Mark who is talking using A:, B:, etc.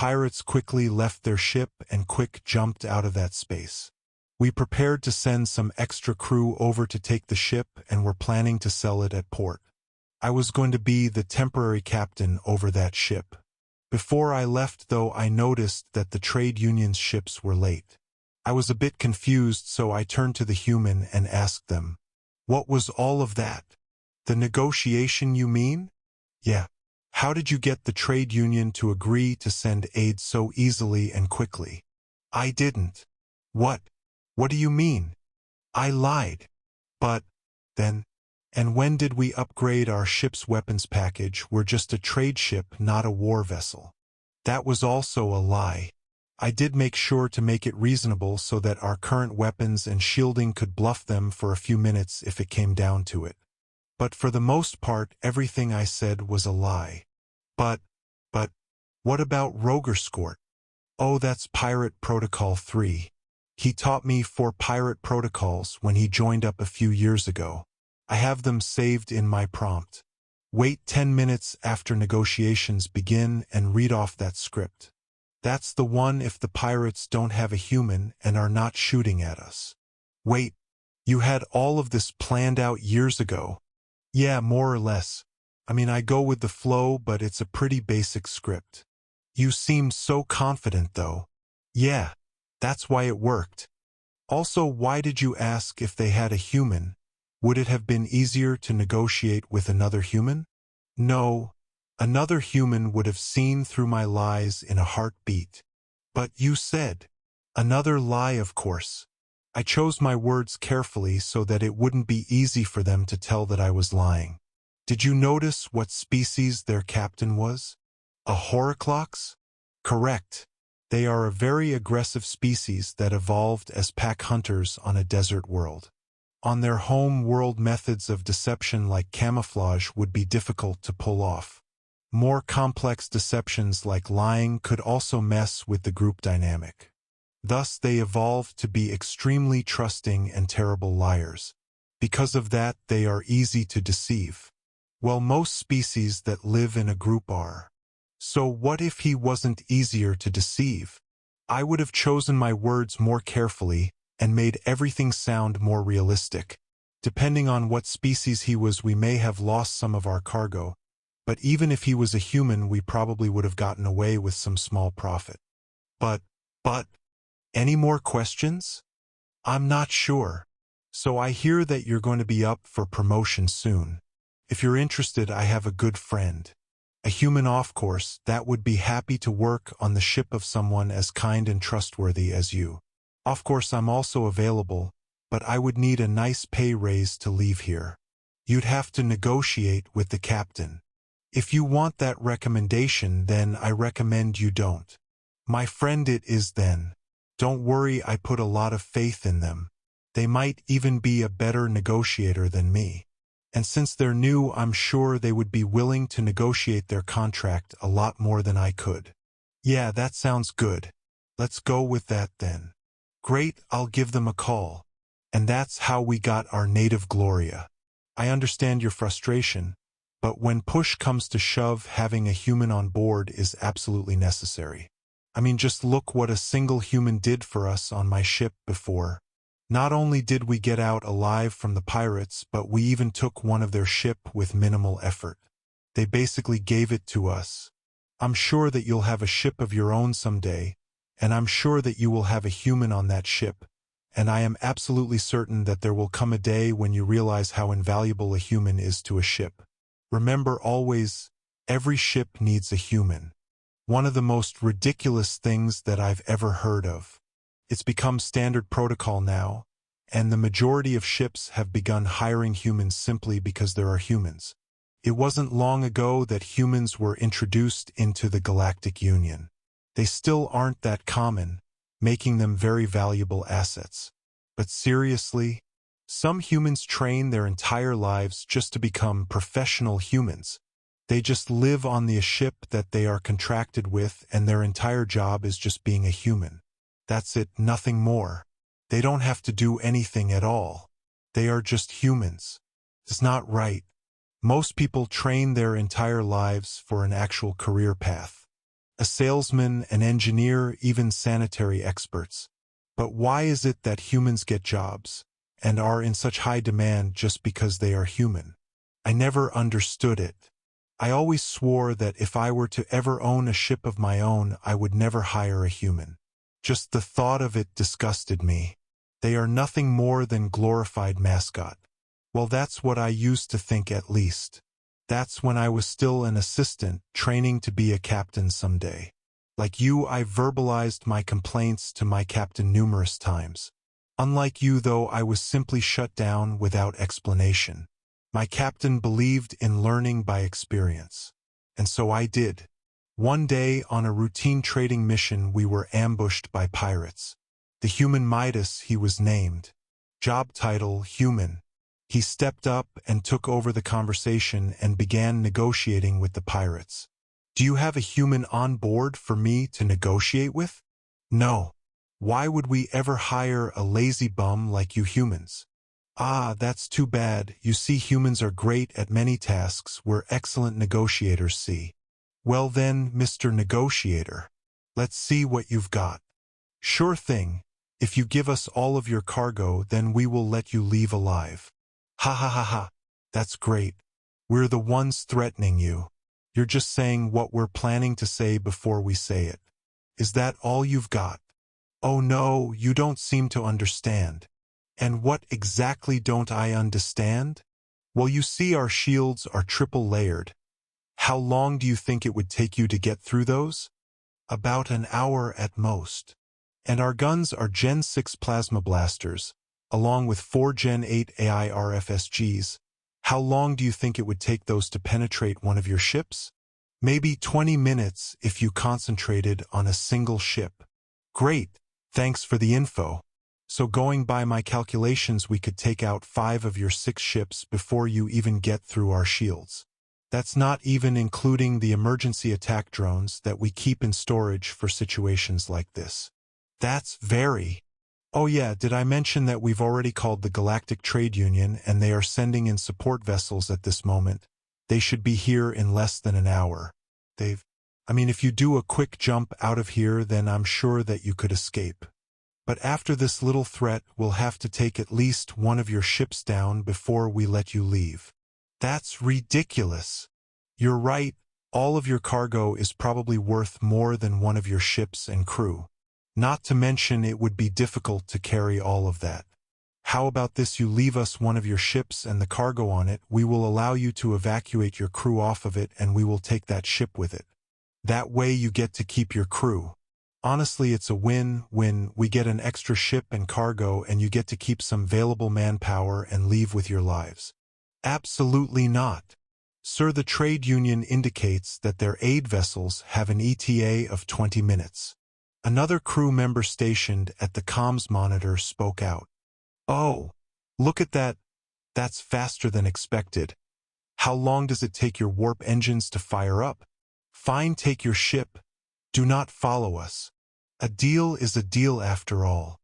A: pirates quickly left their ship and quick jumped out of that space. We prepared to send some extra crew over to take the ship and were planning to sell it at port. I was going to be the temporary captain over that ship. Before I left, though, I noticed that the trade union's ships were late. I was a bit confused, so I turned to the human and asked them, "What was all of that? The negotiation, you mean?" "Yeah. How did you get the trade union to agree to send aid so easily and quickly?" "I didn't." "What? What do you mean?" "I lied." "But, then, and when did we upgrade our ship's weapons package? We're just a trade ship, not a war vessel." "That was also a lie. I did make sure to make it reasonable so that our current weapons and shielding could bluff them for a few minutes if it came down to it. But for the most part, everything I said was a lie." But, what about Rogerskort?" "Oh, that's Pirate Protocol 3. He taught me 4 pirate protocols when he joined up a few years ago. I have them saved in my prompt. Wait 10 minutes after negotiations begin and read off that script. That's the one if the pirates don't have a human and are not shooting at us." "Wait, you had all of this planned out years ago?" "Yeah, more or less. I mean, I go with the flow, but it's a pretty basic script." "You seemed so confident, though." "Yeah, that's why it worked." "Also, why did you ask if they had a human? Would it have been easier to negotiate with another human?" "No. Another human would have seen through my lies in a heartbeat." "But you said." "Another lie, of course. I chose my words carefully so that it wouldn't be easy for them to tell that I was lying." "Did you notice what species their captain was?" "A Horroclox?" "Correct. They are a very aggressive species that evolved as pack hunters on a desert world. On their home world, methods of deception like camouflage would be difficult to pull off. More complex deceptions like lying could also mess with the group dynamic. Thus, they evolved to be extremely trusting and terrible liars. Because of that, they are easy to deceive. Well, most species that live in a group are. So what if he wasn't easier to deceive? I would have chosen my words more carefully and made everything sound more realistic. Depending on what species he was, we may have lost some of our cargo. But even if he was a human, we probably would have gotten away with some small profit." But, any more questions?" "I'm not sure. So I hear that you're going to be up for promotion soon. If you're interested, I have a good friend. A human, of course, that would be happy to work on the ship of someone as kind and trustworthy as you. Of course, I'm also available, but I would need a nice pay raise to leave here. You'd have to negotiate with the captain. If you want that recommendation, then I recommend you don't." "My friend it is then. Don't worry, I put a lot of faith in them. They might even be a better negotiator than me. And since they're new, I'm sure they would be willing to negotiate their contract a lot more than I could." "Yeah, that sounds good. Let's go with that then." "Great, I'll give them a call." And that's how we got our native Gloria. I understand your frustration, but when push comes to shove, having a human on board is absolutely necessary. I mean, just look what a single human did for us on my ship before. Not only did we get out alive from the pirates, but we even took one of their ship with minimal effort. They basically gave it to us. I'm sure that you'll have a ship of your own someday, and I'm sure that you will have a human on that ship, and I am absolutely certain that there will come a day when you realize how invaluable a human is to a ship. Remember always, every ship needs a human. One of the most ridiculous things that I've ever heard of. It's become standard protocol now, and the majority of ships have begun hiring humans simply because there are humans. It wasn't long ago that humans were introduced into the Galactic Union. They still aren't that common, making them very valuable assets. But seriously, some humans train their entire lives just to become professional humans. They just live on the ship that they are contracted with, and their entire job is just being a human. That's it, nothing more. They don't have to do anything at all. They are just humans. It's not right. Most people train their entire lives for an actual career path. A salesman, an engineer, even sanitary experts. But why is it that humans get jobs and are in such high demand just because they are human? I never understood it. I always swore that if I were to ever own a ship of my own, I would never hire a human. Just the thought of it disgusted me. They are nothing more than glorified mascot. Well, that's what I used to think at least. That's when I was still an assistant, training to be a captain someday. Like you, I verbalized my complaints to my captain numerous times. Unlike you, though, I was simply shut down without explanation. My captain believed in learning by experience. And so I did. One day, on a routine trading mission, we were ambushed by pirates. The human Midas, he was named. Job title, human. He stepped up and took over the conversation and began negotiating with the pirates. Do you have a human on board for me to negotiate with? No. Why would we ever hire a lazy bum like you humans? Ah, that's too bad. You see, humans are great at many tasks. We're excellent negotiators, see. Well then, Mr. Negotiator, let's see what you've got. Sure thing. If you give us all of your cargo, then we will let you leave alive. Ha ha ha ha. That's great. We're the ones threatening you. You're just saying what we're planning to say before we say it. Is that all you've got? Oh no, you don't seem to understand. And what exactly don't I understand? Well, you see, our shields are triple layered. How long do you think it would take you to get through those? About an hour at most. And our guns are Gen 6 plasma blasters, along with 4 Gen 8 AI RFSGs. How long do you think it would take those to penetrate one of your ships? Maybe 20 minutes if you concentrated on a single ship. Great, thanks for the info. So going by my calculations, we could take out 5 of your 6 ships before you even get through our shields. That's not even including the emergency attack drones that we keep in storage for situations like this. That's very... Oh yeah, did I mention that we've already called the Galactic Trade Union and they are sending in support vessels at this moment? They should be here in less than an hour. If you do a quick jump out of here, then I'm sure that you could escape. But after this little threat, we'll have to take at least one of your ships down before we let you leave. That's ridiculous. You're right, all of your cargo is probably worth more than one of your ships and crew. Not to mention it would be difficult to carry all of that. How about this? You leave us one of your ships and the cargo on it, we will allow you to evacuate your crew off of it and we will take that ship with it. That way you get to keep your crew. Honestly, it's a win-win. We get an extra ship and cargo and you get to keep some valuable manpower and leave with your lives. Absolutely not. Sir, the trade union indicates that their aid vessels have an ETA of 20 minutes. Another crew member stationed at the comms monitor spoke out. Oh, look at that. That's faster than expected. How long does it take your warp engines to fire up? Fine, take your ship. Do not follow us. A deal is a deal after all.